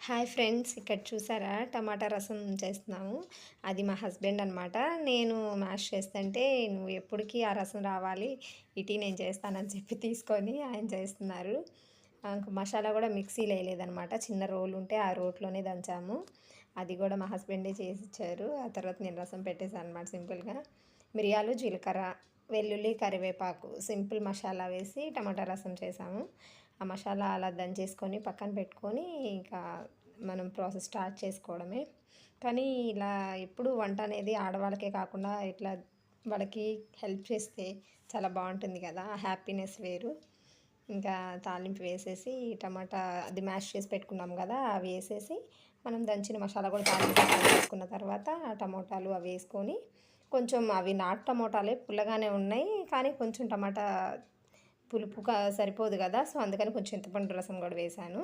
Hi friends, ఇక్కడ చూసారా టమాటా రసం చేస్తున్నాము. అది మా హస్బెండ్ అనమాట. నేను మ్యాష్ చేస్తుంటే నువ్వు ఎప్పటికీ ఆ రసం రావాలి, ఇటీ నేను చేస్తానని చెప్పి తీసుకొని ఆయన చేస్తున్నారు. ఇంక మసాలా కూడా మిక్సీలో వేయలేదనమాట. చిన్న రోలు ఉంటే ఆ రోట్లోనే దంచాము. అది కూడా మా హస్బెండే చేసి ఇచ్చారు. ఆ తర్వాత నేను రసం పెట్టేశాను అనమాట సింపుల్గా. మిరియాలు, జీలకర్ర, వెల్లుల్లి, కరివేపాకు సింపుల్ మసాలా వేసి టమాటా రసం చేసాము. ఆ మసాలా అలా దంచేసుకొని పక్కన పెట్టుకొని ఇంకా మనం ప్రాసెస్ స్టార్ట్ చేసుకోవడమే. కానీ ఇలా ఎప్పుడు వంట అనేది ఆడవాళ్ళకే కాకుండా ఇట్లా వాళ్ళకి హెల్ప్ చేస్తే చాలా బాగుంటుంది కదా, హ్యాపీనెస్ వేరు. ఇంకా తాలింపు వేసేసి టమాటా అది మ్యాష్ చేసి పెట్టుకున్నాం కదా, అవి వేసేసి మనం దంచిన మసాలా కూడా తాలింపు వేసుకున్న తర్వాత టమోటాలు అవి వేసుకొని కొంచెం అవి నాటు టమోటాలే పుల్లగానే ఉన్నాయి, కానీ కొంచెం టమాటా పులుపుగా సరిపోదు కదా, సో అందుకని కొంచెం చింతపండు రసం కూడా వేసాను.